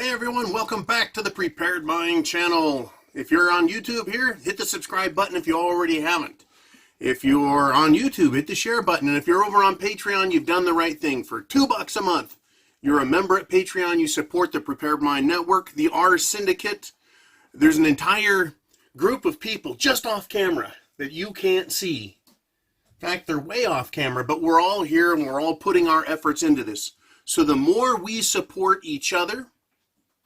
Hey everyone, welcome back to the Prepared Mind channel. If you're on YouTube here, hit the subscribe button if you already haven't. If you're on YouTube, hit the share button. And if you're over on Patreon, you've done the right thing. For $2 a month, you're a member at Patreon, you support the Prepared Mind Network, the R Syndicate. There's an entire group of people just off camera that you can't see. In fact, they're way off camera, but we're all here and we're all putting our efforts into this. So the more we support each other,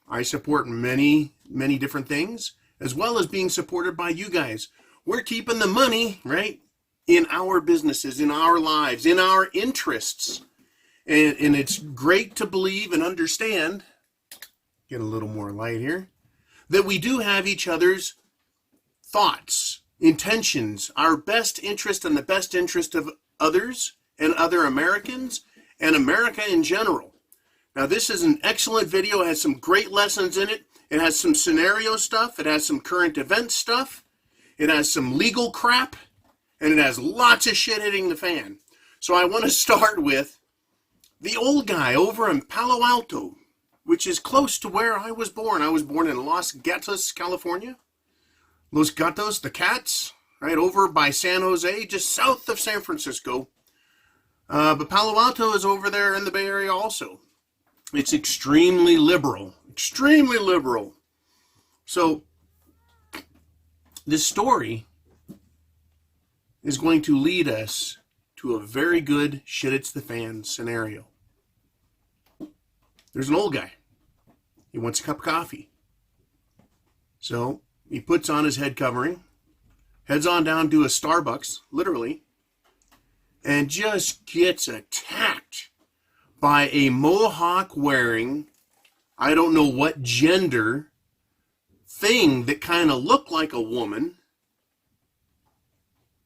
I support many different things, as well as being supported by you guys. We're keeping the money, right, in our businesses, in our lives, in our interests. And it's great to believe and understand, get a little more light here, that we do have each other's thoughts, intentions, our best interest and the best interest of others and other Americans and America in general. Now, this is an excellent video. It has some great lessons in it. It has some scenario stuff. It has some current event stuff. It has some legal crap. And it has lots of shit hitting the fan. So I want to start with the old guy over in Palo Alto, which is close to where I was born. I was born in Los Gatos, California. Los Gatos, the cats, right over by San Jose, just south of San Francisco. But Palo Alto is over there in the Bay Area also. It's extremely liberal, extremely liberal. So this story is going to lead us to a very good shit it's the fan scenario. There's an old guy. He wants a cup of coffee. So he puts on his head covering, heads on down to a Starbucks, literally, and just gets attacked by a mohawk wearing, I don't know what gender, thing that kind of looked like a woman.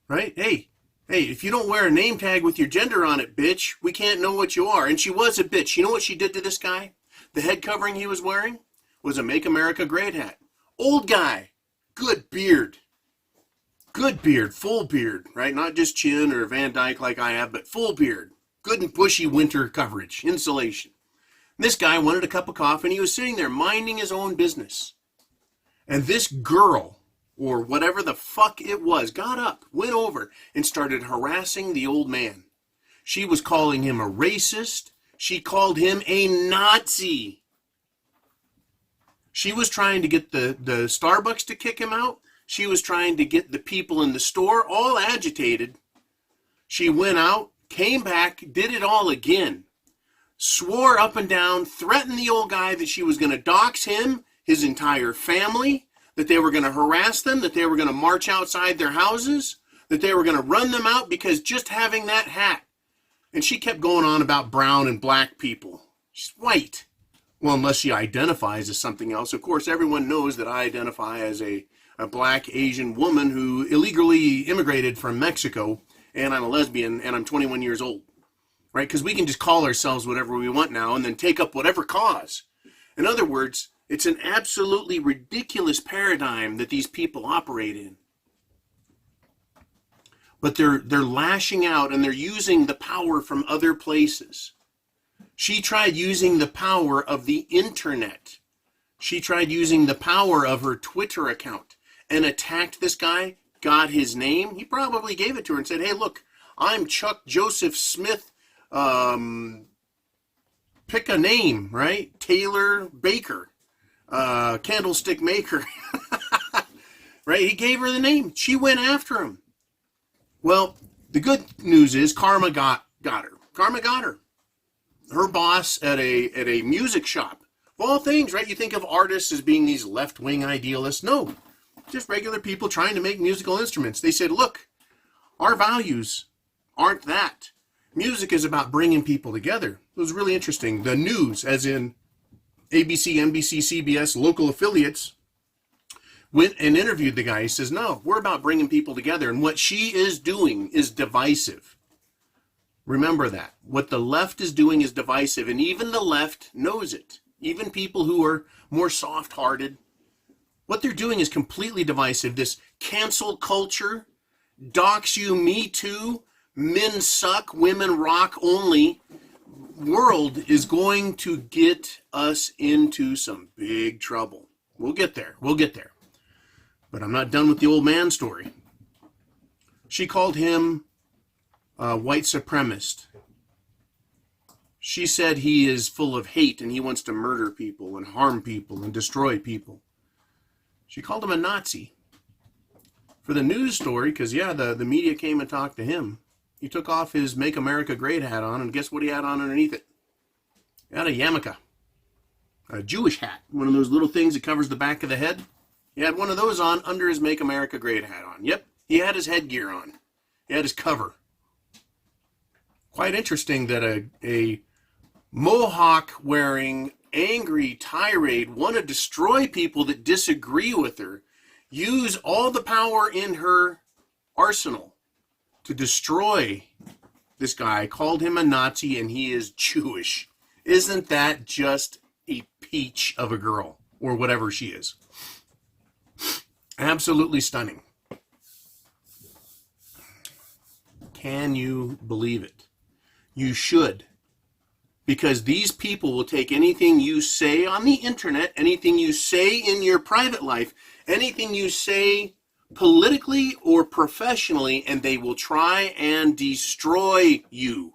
Right? Hey, if you don't wear a name tag with your gender on it, bitch, we can't know what you are. And she was a bitch. You know what she did to this guy? The head covering he was wearing was a Make America Great hat. Old guy. Good beard. Good beard. Full beard. Right? Not just chin or Van Dyke like I have, but full beard. Good and bushy winter coverage, insulation. This guy wanted a cup of coffee and he was sitting there minding his own business. And this girl, or whatever the fuck it was, got up, went over, and started harassing the old man. She was calling him a racist. She called him a Nazi. She was trying to get the Starbucks to kick him out. She was trying to get the people in the store all agitated. She went out, came back, did it all again. Swore up and down, threatened the old guy that she was going to dox him, his entire family, that they were going to harass them, that they were going to march outside their houses, that they were going to run them out because just having that hat. And she kept going on about brown and black people. She's white. Well, unless she identifies as something else. Of course, everyone knows that I identify as a black Asian woman who illegally immigrated from Mexico, and I'm a lesbian, and I'm 21 years old, right? Because we can just call ourselves whatever we want now and then take up whatever cause. In other words, it's an absolutely ridiculous paradigm that these people operate in. But they're lashing out and they're using the power from other places. She tried using the power of the internet. She tried using the power of her Twitter account and attacked this guy. Got his name. He probably gave it to her and said, hey, look, I'm Chuck Joseph Smith. Pick a name, right? Taylor Baker, candlestick maker. Right? He gave her the name. She went after him. Well, the good news is karma got her. Karma got her. Her boss at a music shop. Of all things, right? You think of artists as being these left-wing idealists. No. Just regular people trying to make musical instruments. They said, look, our values aren't that. Music is about bringing people together. It was really interesting. The news, as in ABC, NBC, CBS, local affiliates, went and interviewed the guy. He says, no, we're about bringing people together. And what she is doing is divisive. Remember that. What the left is doing is divisive. And even the left knows it. Even people who are more soft-hearted. What they're doing is completely divisive. This cancel culture, dox you, me too, men suck, women rock only, world is going to get us into some big trouble. We'll get there. We'll get there. But I'm not done with the old man story. She called him a white supremacist. She said he is full of hate and he wants to murder people and harm people and destroy people. She called him a Nazi. For the news story, because yeah, the media came and talked to him, he took off his Make America Great hat on, and guess what he had on underneath it? He had a yarmulke, a Jewish hat, one of those little things that covers the back of the head. He had one of those on under his Make America Great hat on. Yep, he had his headgear on. He had his cover. Quite interesting that a mohawk-wearing, angry tirade, want to destroy people that disagree with her, use all the power in her arsenal to destroy this guy, called him a Nazi, and he is Jewish. Isn't that just a peach of a girl, or whatever she is? Absolutely stunning. Can you believe it? You should. Because these people will take anything you say on the internet, anything you say in your private life, anything you say politically or professionally, and they will try and destroy you.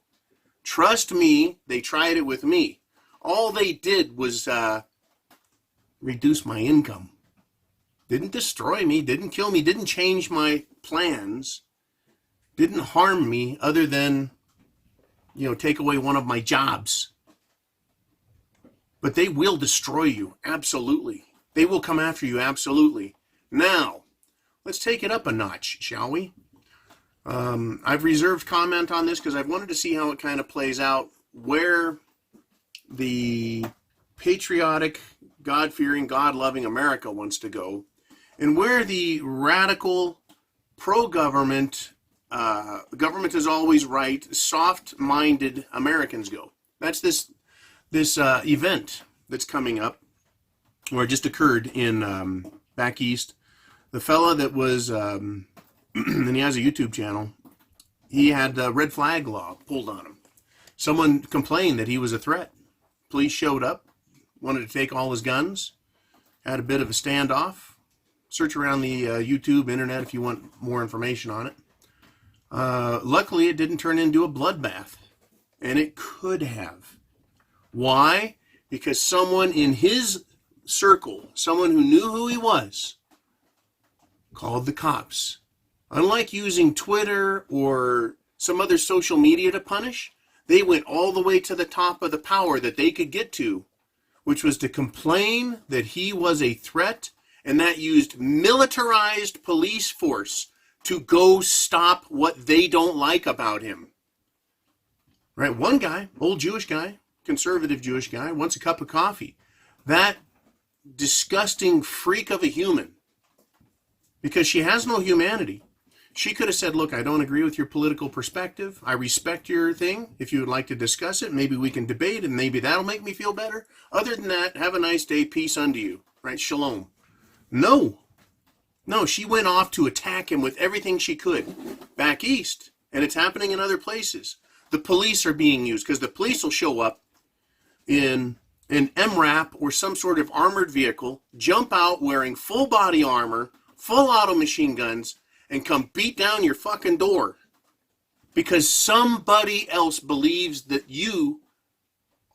Trust me, they tried it with me. All they did was reduce my income. Didn't destroy me, didn't kill me, didn't change my plans, didn't harm me other than, take away one of my jobs. But they will destroy you, absolutely. They will come after you, absolutely. Now, let's take it up a notch, shall we? I've reserved comment on this because I've wanted to see how it kind of plays out, where the patriotic, God-fearing, God-loving America wants to go, and where the radical, pro-government, government is always right, soft-minded Americans go. That's this event that's coming up, or just occurred in back east. The fella that was, and he has a YouTube channel, he had the red flag law pulled on him. Someone complained that he was a threat. Police showed up, wanted to take all his guns, had a bit of a standoff. Search around the YouTube, internet if you want more information on it. Luckily, it didn't turn into a bloodbath, and it could have. Why? Because someone in his circle, someone who knew who he was, called the cops. Unlike using Twitter or some other social media to punish, they went all the way to the top of the power that they could get to, which was to complain that he was a threat, and that used militarized police force to go stop what they don't like about him. Right? One guy, old Jewish guy, conservative Jewish guy, wants a cup of coffee. That disgusting freak of a human, because she has no humanity. She could have said, look, I don't agree with your political perspective. I respect your thing. If you would like to discuss it, maybe we can debate, and maybe that'll make me feel better. Other than that, have a nice day. Peace unto you. Right? Shalom. No, she went off to attack him with everything she could back east, and it's happening in other places. The police are being used because the police will show up in an MRAP or some sort of armored vehicle, jump out wearing full body armor, full auto machine guns, and come beat down your fucking door because somebody else believes that you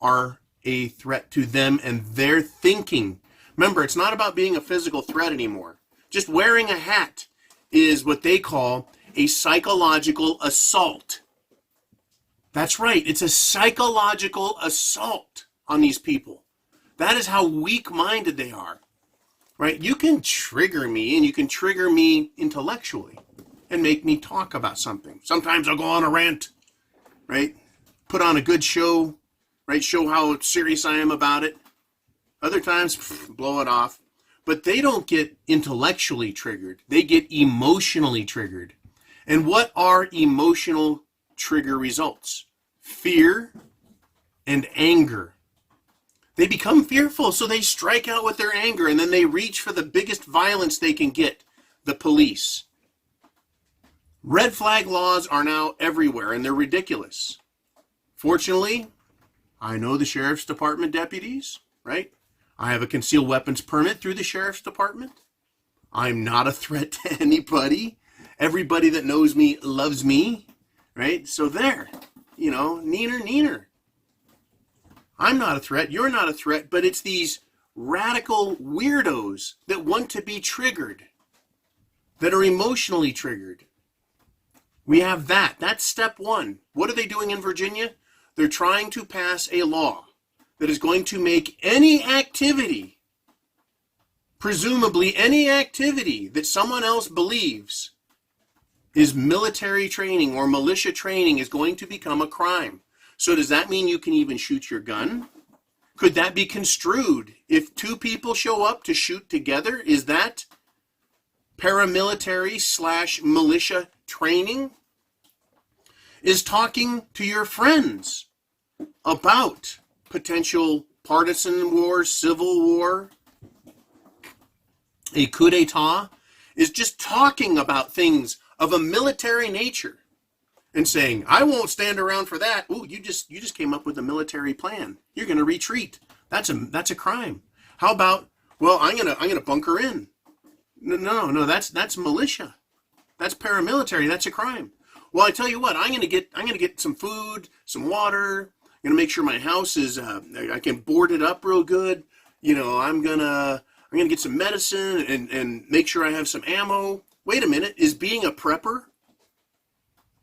are a threat to them and their thinking. Remember, it's not about being a physical threat anymore. Just wearing a hat is what they call a psychological assault. That's right. It's a psychological assault on these people. That is how weak-minded they are. Right? You can trigger me, and you can trigger me intellectually and make me talk about something. Sometimes I'll go on a rant, right? Put on a good show, right? Show how serious I am about it. Other times, blow it off. But they don't get intellectually triggered. They get emotionally triggered. And what are emotional trigger results? Fear and anger. They become fearful, so they strike out with their anger, and then they reach for the biggest violence they can get, the police. Red flag laws are now everywhere, and they're ridiculous. Fortunately, I know the Sheriff's Department deputies, right? I have a concealed weapons permit through the Sheriff's Department. I'm not a threat to anybody. Everybody that knows me loves me, right? So there, neener. I'm not a threat, you're not a threat, but it's these radical weirdos that want to be triggered, that are emotionally triggered. We have that. That's step one. What are they doing in Virginia? They're trying to pass a law that is going to make any activity, presumably any activity that someone else believes is military training or militia training, is going to become a crime. So does that mean you can even shoot your gun? Could that be construed? If two people show up to shoot together, is that paramilitary / militia training? Is talking to your friends about potential partisan war, civil war, a coup d'etat, is just talking about things of a military nature and saying, I won't stand around for that. Ooh, you just came up with a military plan. You're going to retreat. That's a crime. How about, well, I'm going to bunker in. No, that's militia. That's paramilitary. That's a crime. Well, I tell you what, I'm going to get some food, some water. I'm going to make sure my house is I can board it up real good. I'm going to get some medicine and make sure I have some ammo. Wait a minute, is being a prepper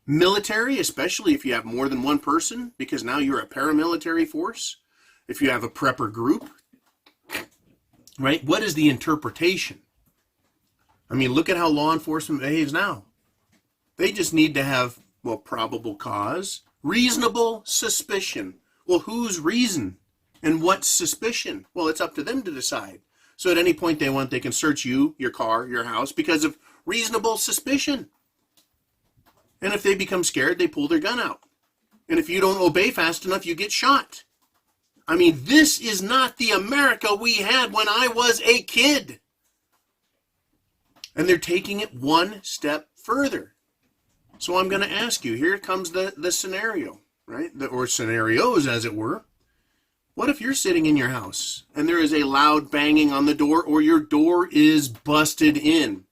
military, especially if you have more than one person, because now you're a paramilitary force? If you have a prepper group, right? What is the interpretation? I mean, look at how law enforcement behaves now. They just need to have, well, probable cause, reasonable suspicion. Well, whose reason and what suspicion? Well, it's up to them to decide. So at any point they want, they can search you, your car, your house, because of reasonable suspicion. And if they become scared, they pull their gun out. And if you don't obey fast enough, you get shot. I mean, this is not the America we had when I was a kid. And they're taking it one step further. So I'm going to ask you, here comes the scenario, right? Or scenarios, as it were. What if you're sitting in your house and there is a loud banging on the door, or your door is busted in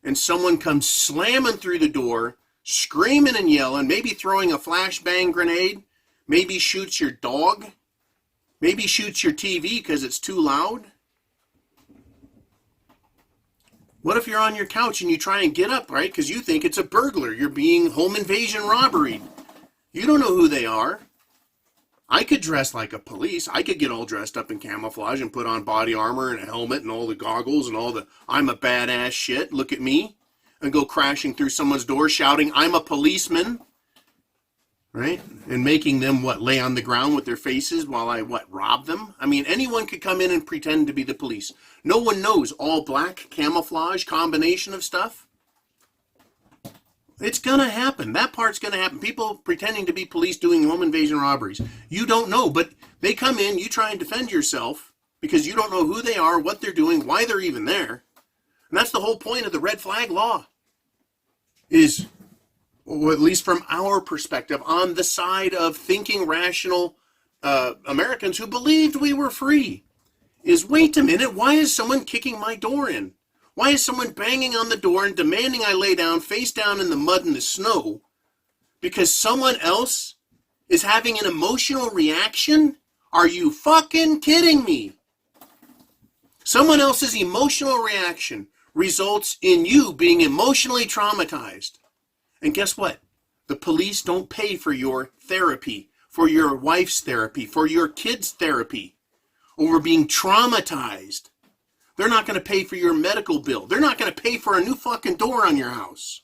and someone comes slamming through the door, screaming and yelling, maybe throwing a flashbang grenade, maybe shoots your dog, maybe shoots your TV because it's too loud? What if you're on your couch and you try and get up, right? Because you think it's a burglar. You're being home invasion robbery. You don't know who they are. I could dress like a police. I could get all dressed up in camouflage and put on body armor and a helmet and all the goggles and all the I'm a badass shit, look at me, and go crashing through someone's door shouting, I'm a policeman, right? And making them, lay on the ground with their faces while I, rob them? I mean, anyone could come in and pretend to be the police. No one knows all black, camouflage, combination of stuff. It's going to happen. That part's going to happen. People pretending to be police doing home invasion robberies. You don't know, but they come in, you try and defend yourself because you don't know who they are, what they're doing, why they're even there. And that's the whole point of the red flag law. Is, or at least from our perspective, on the side of thinking rational Americans who believed we were free, is wait a minute, why is someone kicking my door in? Why is someone banging on the door and demanding I lay down, face down in the mud and the snow? Because someone else is having an emotional reaction? Are you fucking kidding me? Someone else's emotional reaction results in you being emotionally traumatized. And guess what? The police don't pay for your therapy, for your wife's therapy, for your kids' therapy over being traumatized. They're not going to pay for your medical bill. They're not going to pay for a new fucking door on your house.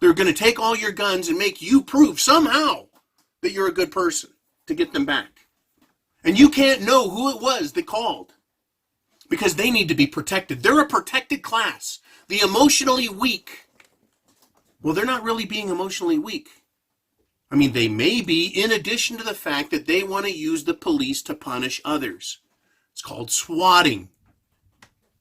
They're going to take all your guns and make you prove somehow that you're a good person to get them back. And you can't know who it was that called because they need to be protected. They're a protected class. The emotionally weak. Well, they're not really being emotionally weak. I mean, they may be, in addition to the fact that they want to use the police to punish others. It's called swatting.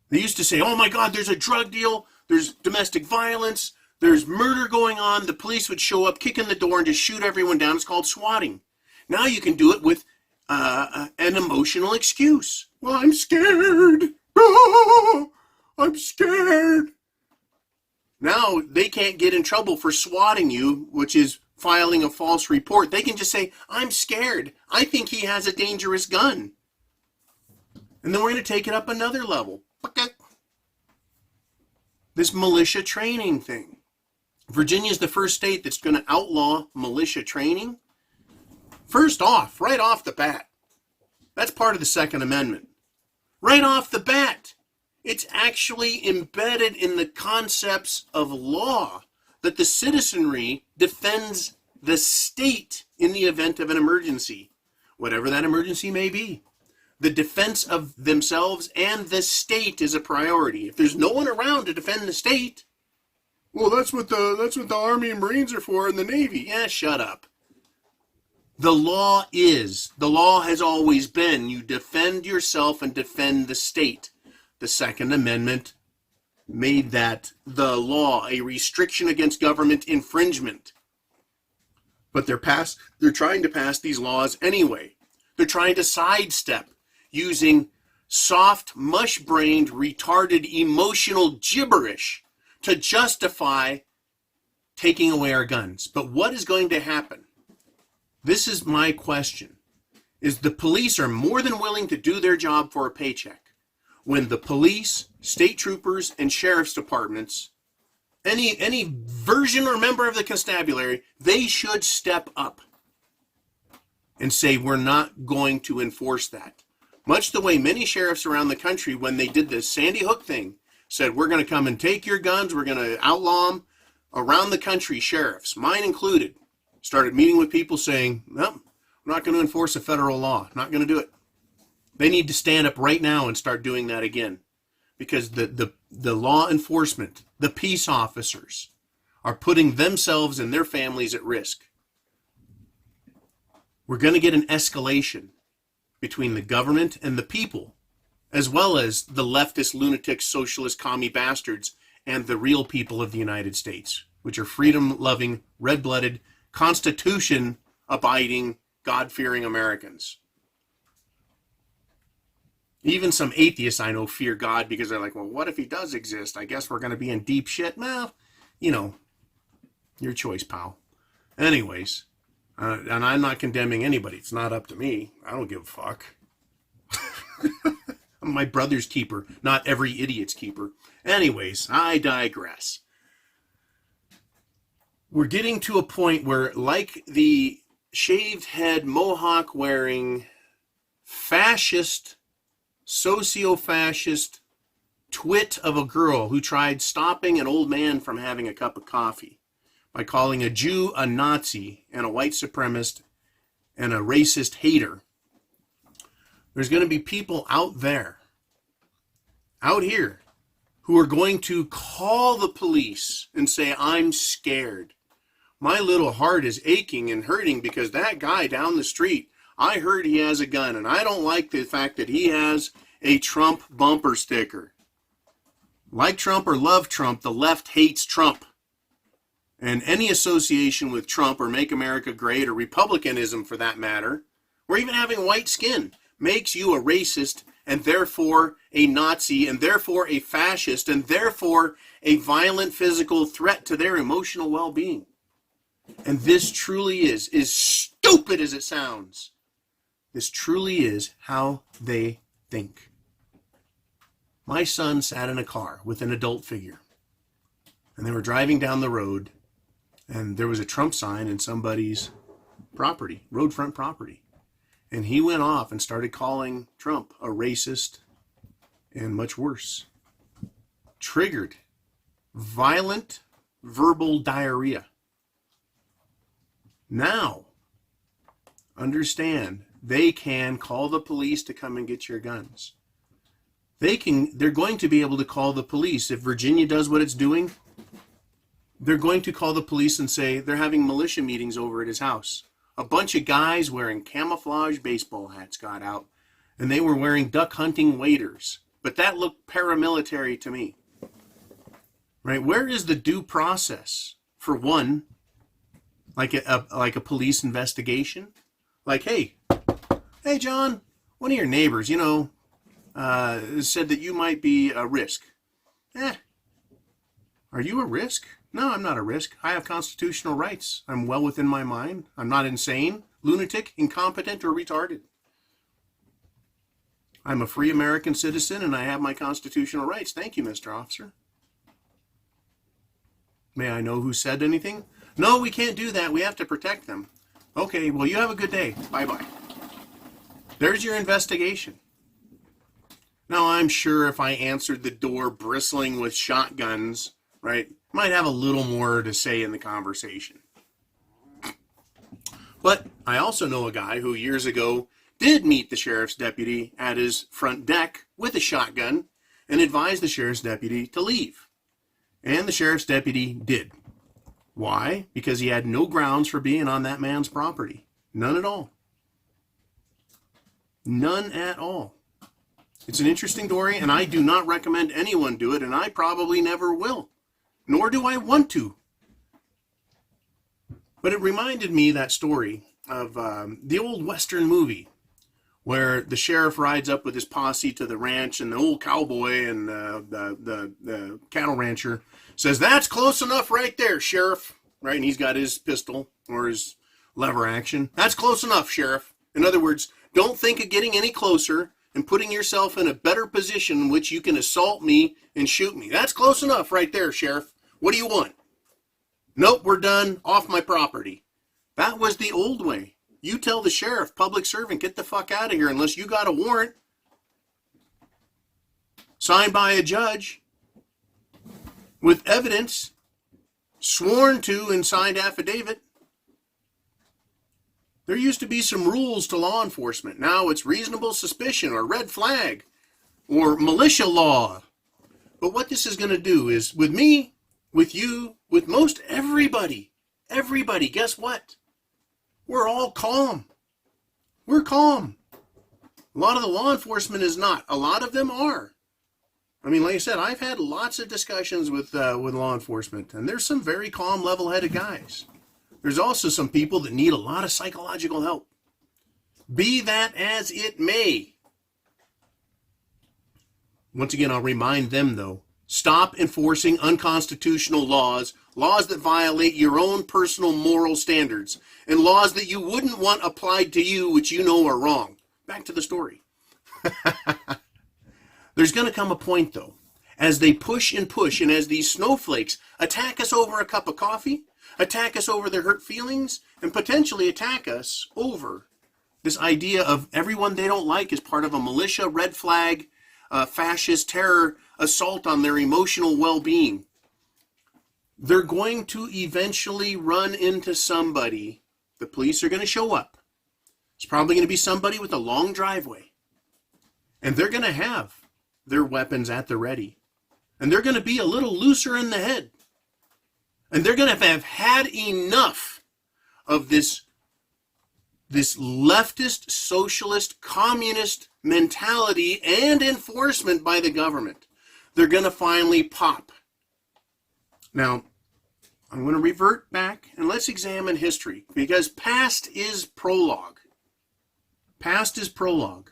They used to say, oh my God, there's a drug deal, there's domestic violence, there's murder going on. The police would show up, kick in the door, and just shoot everyone down. It's called swatting. Now you can do it with an emotional excuse. Well, I'm scared. Oh, I'm scared. Now they can't get in trouble for swatting you, which is filing a false report. They can just say, I'm scared. I think he has a dangerous gun. And then we're going to take it up another level. This militia training thing. Virginia is the first state that's going to outlaw militia training. First off, right off the bat, that's part of the Second Amendment. Right off the bat, it's actually embedded in the concepts of law that the citizenry defends the state in the event of an emergency, whatever that emergency may be. The defense of themselves and the state is a priority. If there's no one around to defend the state, well, that's what the Army and Marines are for, and the Navy. Yeah, shut up. The law has always been, you defend yourself and defend the state. The Second Amendment made that the law, a restriction against government infringement. But they're trying to pass these laws anyway. They're trying to sidestep using soft, mush-brained, retarded, emotional gibberish to justify taking away our guns. But what is going to happen? This is my question. Is the police are more than willing to do their job for a paycheck. When the police, state troopers, and sheriff's departments, any version or member of the constabulary, they should step up and say, we're not going to enforce that. Much the way many sheriffs around the country, when they did the Sandy Hook thing, said, we're going to come and take your guns, we're going to outlaw them. Around the country, sheriffs, mine included, started meeting with people saying, no, we're not going to enforce a federal law, not going to do it. They need to stand up right now and start doing that again. Because the law enforcement, the peace officers, are putting themselves and their families at risk. We're going to get an escalation between the government and the people, as well as the leftist, lunatic, socialist, commie bastards, and the real people of the United States, which are freedom-loving, red-blooded, Constitution-abiding, God-fearing Americans. Even some atheists I know fear God because they're like, well, what if he does exist? I guess we're going to be in deep shit. Well, your choice, pal. Anyways, and I'm not condemning anybody. It's not up to me. I don't give a fuck. I'm my brother's keeper, not every idiot's keeper. Anyways, I digress. We're getting to a point where, like the shaved head, mohawk wearing, fascist, socio-fascist twit of a girl who tried stopping an old man from having a cup of coffee by calling a Jew a Nazi and a white supremacist and a racist hater. There's going to be people out here, who are going to call the police and say, I'm scared. My little heart is aching and hurting because that guy down the street, I heard he has a gun, and I don't like the fact that he has a Trump bumper sticker. Like Trump or love Trump, the left hates Trump. And any association with Trump or Make America Great or Republicanism for that matter, or even having white skin, makes you a racist and therefore a Nazi and therefore a fascist and therefore a violent physical threat to their emotional well-being. And this truly is, as stupid as it sounds, this truly is how they think. My son sat in a car with an adult figure, and they were driving down the road, and there was a Trump sign in somebody's property, roadfront property. And he went off and started calling Trump a racist and much worse. Triggered violent verbal diarrhea. Now, understand, they can call the police to come and get your guns. They're going to be able to call the police. If Virginia does what it's doing, they're going to call the police and say they're having militia meetings over at his house. A bunch of guys wearing camouflage baseball hats got out, and they were wearing duck hunting waders. But that looked paramilitary to me. Right? Where is the due process for one, like a police investigation? Like, hey John, one of your neighbors, said that you might be a risk. Are you a risk? No, I'm not a risk. I have constitutional rights. I'm well within my mind. I'm not insane, lunatic, incompetent, or retarded. I'm a free American citizen and I have my constitutional rights. Thank you, Mr. Officer. May I know who said anything? No, we can't do that. We have to protect them. Okay, well, you have a good day. Bye-bye. There's your investigation. Now, I'm sure if I answered the door bristling with shotguns, right, might have a little more to say in the conversation. But I also know a guy who years ago did meet the sheriff's deputy at his front deck with a shotgun and advised the sheriff's deputy to leave. And the sheriff's deputy did. Why? Because he had no grounds for being on that man's property. None at all. None at all. It's an interesting story, and I do not recommend anyone do it, and I probably never will. Nor do I want to. But it reminded me, that story, of the old Western movie where the sheriff rides up with his posse to the ranch, and the old cowboy and the cattle rancher says, "That's close enough right there, Sheriff." Right? And he's got his pistol or his lever action. "That's close enough, Sheriff." In other words, don't think of getting any closer and putting yourself in a better position in which you can assault me and shoot me. "That's close enough right there, Sheriff. What do you want?" "Nope, we're done. Off my property." That was the old way. You tell the sheriff, public servant, get the fuck out of here unless you got a warrant signed by a judge with evidence, sworn to and signed affidavit. There used to be some rules to law enforcement. Now it's reasonable suspicion or red flag or militia law. But what this is going to do is, with me, with you, with most everybody, guess what? We're all calm. We're calm. A lot of the law enforcement is not. A lot of them are. I mean, like I said, I've had lots of discussions with law enforcement, and there's some very calm, level-headed guys. There's also some people that need a lot of psychological help. Be that as it may. Once again, I'll remind them, though, stop enforcing unconstitutional laws that violate your own personal moral standards, and laws that you wouldn't want applied to you, which you know are wrong. Back to the story. There's going to come a point, though, as they push and push, and as these snowflakes attack us over a cup of coffee, attack us over their hurt feelings, and potentially attack us over this idea of everyone they don't like is part of a militia, red flag, fascist terror assault on their emotional well-being. They're going to eventually run into somebody. The police are going to show up. It's probably going to be somebody with a long driveway. And they're going to have their weapons at the ready. And they're going to be a little looser in the head. And they're going to have had enough of this leftist, socialist, communist mentality and enforcement by the government. They're going to finally pop. Now, I'm going to revert back and let's examine history, because past is prologue. Past is prologue.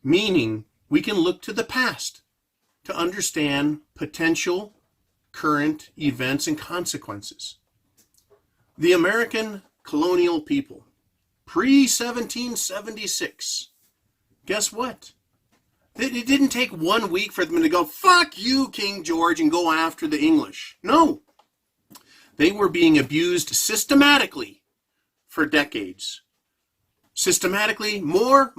Meaning we can look to the past to understand potential current events and consequences. The American colonial people, pre-1776, guess what? It didn't take 1 week for them to go, "Fuck you, King George," and go after the English. No. They were being abused systematically for decades. Systematically, more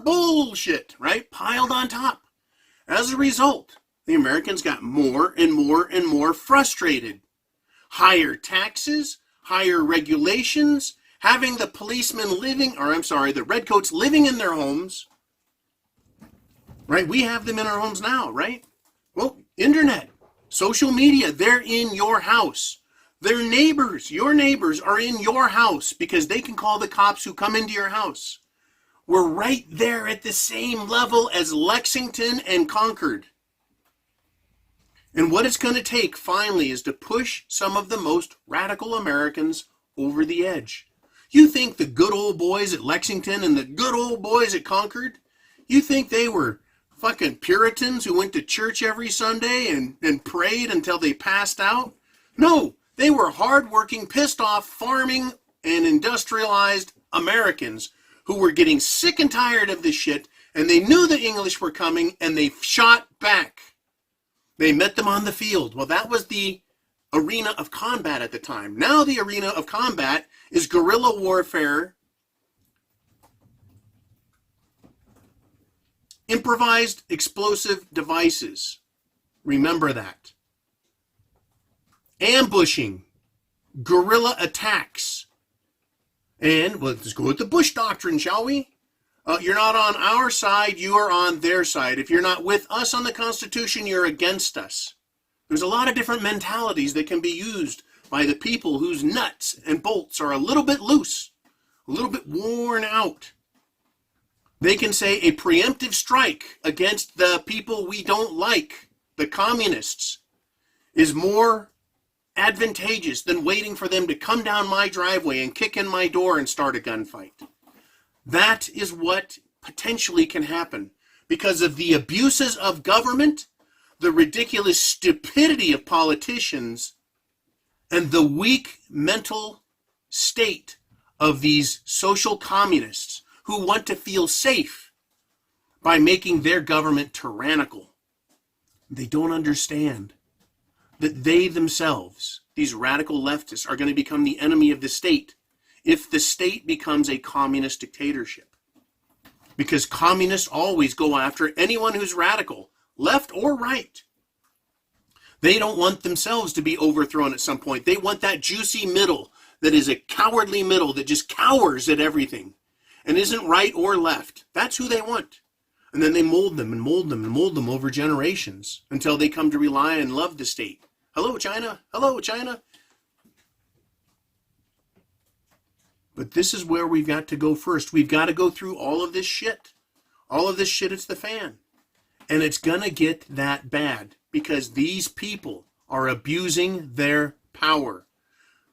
bullshit, right? Piled on top. As a result, the Americans got more and more frustrated. Higher taxes, higher regulations, having the the redcoats living in their homes, right? We have them in our homes now, right? Well, internet, social media, they're in your house. Their neighbors, your neighbors are in your house because they can call the cops who come into your house. We're right there at the same level as Lexington and Concord. And what it's going to take finally is to push some of the most radical Americans over the edge. You think the good old boys at Lexington and the good old boys at Concord, you think they were fucking Puritans who went to church every Sunday and prayed until they passed out? No, they were hardworking, pissed off, farming and industrialized Americans who were getting sick and tired of this shit, and they knew the English were coming, and they shot back. They met them on the field. Well, that was the arena of combat at the time. Now the arena of combat is guerrilla warfare, improvised explosive devices. Remember that. Ambushing, guerrilla attacks. And let's go with the Bush Doctrine, shall we? You're not on our side, you are on their side. If you're not with us on the Constitution, you're against us. There's a lot of different mentalities that can be used by the people whose nuts and bolts are a little bit loose, a little bit worn out. They can say a preemptive strike against the people we don't like, the communists, is more advantageous than waiting for them to come down my driveway and kick in my door and start a gunfight. That is what potentially can happen because of the abuses of government, the ridiculous stupidity of politicians, and the weak mental state of these social communists who want to feel safe by making their government tyrannical. They don't understand that they themselves, these radical leftists, are going to become the enemy of the state if the state becomes a communist dictatorship. Because communists always go after anyone who's radical, left or right. They don't want themselves to be overthrown at some point. They want that juicy middle that is a cowardly middle that just cowers at everything and isn't right or left. That's who they want. And then they mold them and mold them and mold them over generations until they come to rely and love the state. Hello, China. Hello, China. But this is where we've got to go first. We've got to go through all of this shit. All of this shit, it's the fan. And it's going to get that bad because these people are abusing their power.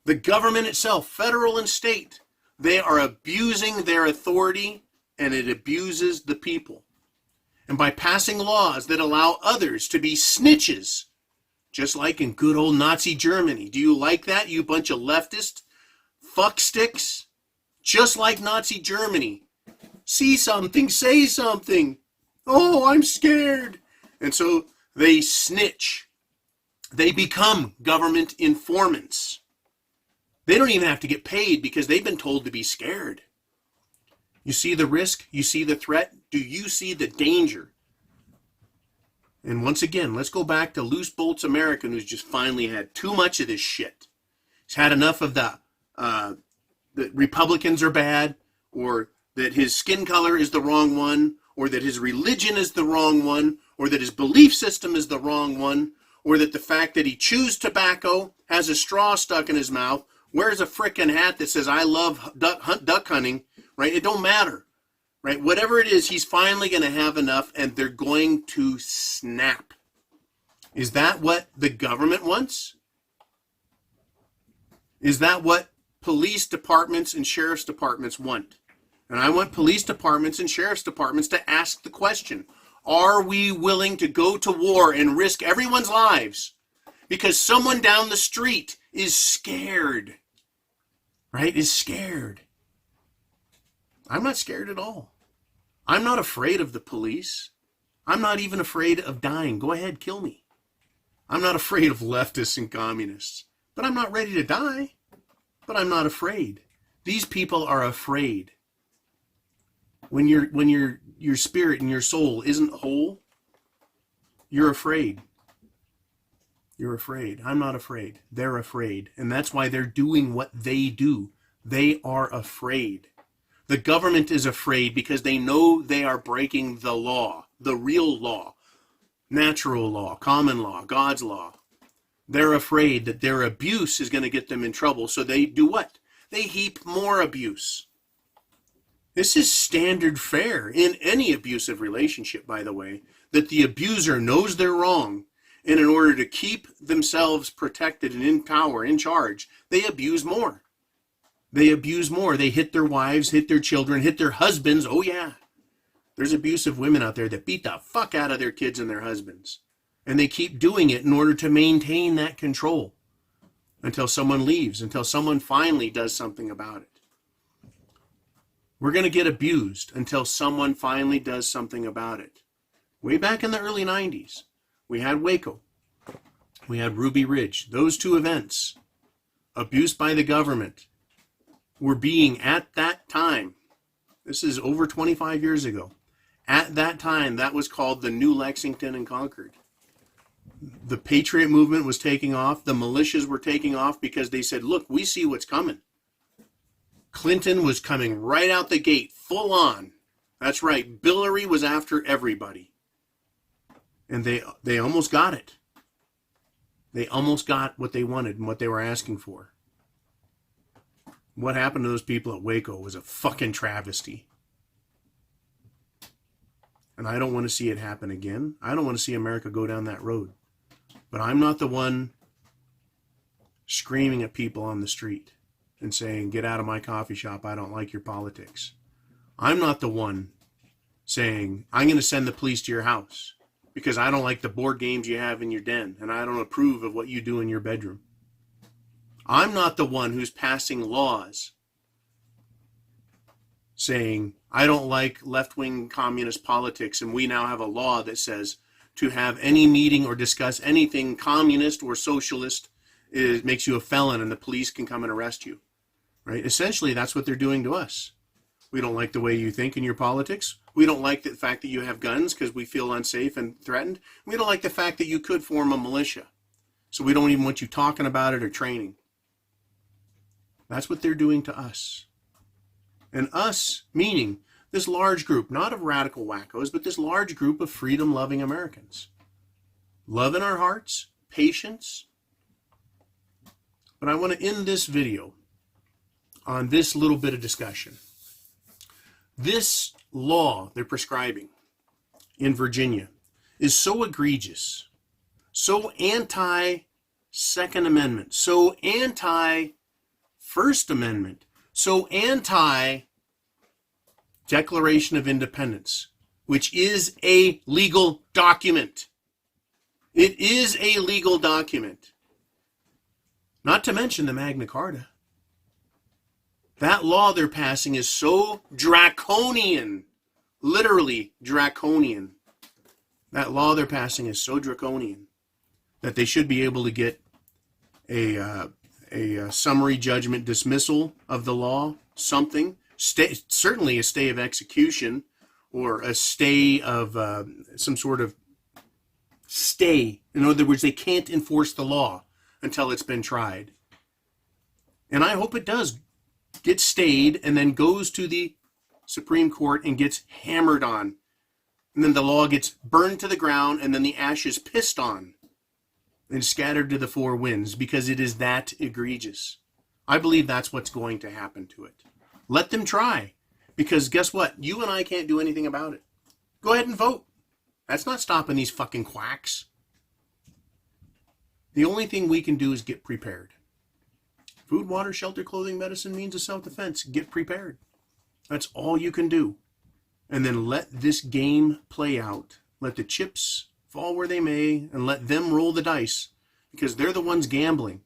The government itself, federal and state, they are abusing their authority and it abuses the people. And by passing laws that allow others to be snitches, just like in good old Nazi Germany. Do you like that, you bunch of leftist fucksticks? Just like Nazi Germany. See something, say something. Oh, I'm scared. And so they snitch. They become government informants. They don't even have to get paid because they've been told to be scared. You see the risk? You see the threat? Do you see the danger? And once again, let's go back to Loose Bolts American, who's just finally had too much of this shit. He's had enough of that Republicans are bad, or that his skin color is the wrong one, or that his religion is the wrong one, or that his belief system is the wrong one, or that the fact that he chews tobacco, has a straw stuck in his mouth, wears a frickin' hat that says, I love duck hunting, right? It don't matter, right? Whatever it is, he's finally going to have enough, and they're going to snap. Is that what the government wants? Is that what police departments and sheriff's departments want? And I want police departments and sheriff's departments to ask the question, are we willing to go to war and risk everyone's lives because someone down the street is scared, right? Is scared. I'm not scared at all. I'm not afraid of the police. I'm not even afraid of dying. Go ahead, kill me. I'm not afraid of leftists and communists, but I'm not ready to die. But I'm not afraid. These people are afraid. When your spirit and your soul isn't whole, you're afraid. You're afraid. I'm not afraid. They're afraid. And that's why they're doing what they do. They are afraid. The government is afraid because they know they are breaking the law, the real law, natural law, common law, God's law. They're afraid that their abuse is going to get them in trouble. So they do what? They heap more abuse. This is standard fare in any abusive relationship, by the way, that the abuser knows they're wrong And in order to keep themselves protected and in power, in charge, they abuse more. They abuse more. They hit their wives, hit their children, hit their husbands. Oh, yeah. There's abusive women out there that beat the fuck out of their kids and their husbands. And they keep doing it in order to maintain that control until someone leaves, until someone finally does something about it. We're going to get abused until someone finally does something about it. Way back in the early 90s, we had Waco. We had Ruby Ridge. Those two events, abused by the government, were being, at that time, this is over 25 years ago, at that time, that was called the New Lexington and Concord. The Patriot movement was taking off. The militias were taking off because they said, look, we see what's coming. Clinton was coming right out the gate, full on. That's right. Hillary was after everybody. And they almost got it. They almost got what they wanted and what they were asking for. What happened to those people at Waco was a fucking travesty. And I don't want to see it happen again. I don't want to see America go down that road. But I'm not the one screaming at people on the street and saying, get out of my coffee shop, I don't like your politics. I'm not the one saying, I'm going to send the police to your house because I don't like the board games you have in your den and I don't approve of what you do in your bedroom. I'm not the one who's passing laws saying, I don't like left-wing communist politics, and we now have a law that says to have any meeting or discuss anything communist or socialist makes you a felon and the police can come and arrest you. Right? Essentially, that's what they're doing to us. We don't like the way you think in your politics. We don't like the fact that you have guns because we feel unsafe and threatened. We don't like the fact that you could form a militia. So we don't even want you talking about it or training. That's what they're doing to us. And us, meaning this large group, not of radical wackos, but this large group of freedom-loving Americans. Love in our hearts, patience. But I want to end this video on this little bit of discussion. This law they're prescribing in Virginia is so egregious, so anti-Second Amendment, so anti-First Amendment, so anti-Declaration of Independence, which is a legal document. It is a legal document. Not to mention the Magna Carta. That law they're passing is so draconian, literally draconian. That law they're passing is so draconian that they should be able to get a summary judgment dismissal of the law, something, certainly a stay of execution or a stay of some sort of stay. In other words, they can't enforce the law until it's been tried. And I hope it does get stayed and then goes to the Supreme Court and gets hammered on. And then the law gets burned to the ground and then the ashes pissed on and scattered to the four winds because it is that egregious. I believe that's what's going to happen to it. Let them try. Because guess what? You and I can't do anything about it. Go ahead and vote. That's not stopping these fucking quacks. The only thing we can do is get prepared. Food, water, shelter, clothing, medicine, means of self-defense. Get prepared. That's all you can do. And then let this game play out. Let the chips fall where they may and let them roll the dice because they're the ones gambling.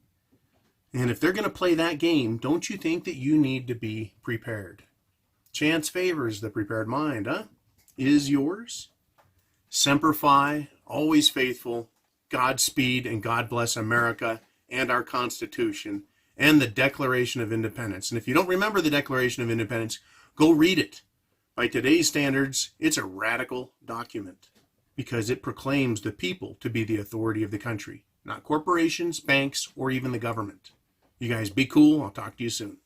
And if they're going to play that game, don't you think that you need to be prepared? Chance favors the prepared mind, huh? Is yours? Semper Fi, always faithful, Godspeed, and God bless America and our Constitution and the Declaration of Independence. And if you don't remember the Declaration of Independence, go read it. By today's standards, it's a radical document because it proclaims the people to be the authority of the country, not corporations, banks, or even the government. You guys be cool. I'll talk to you soon.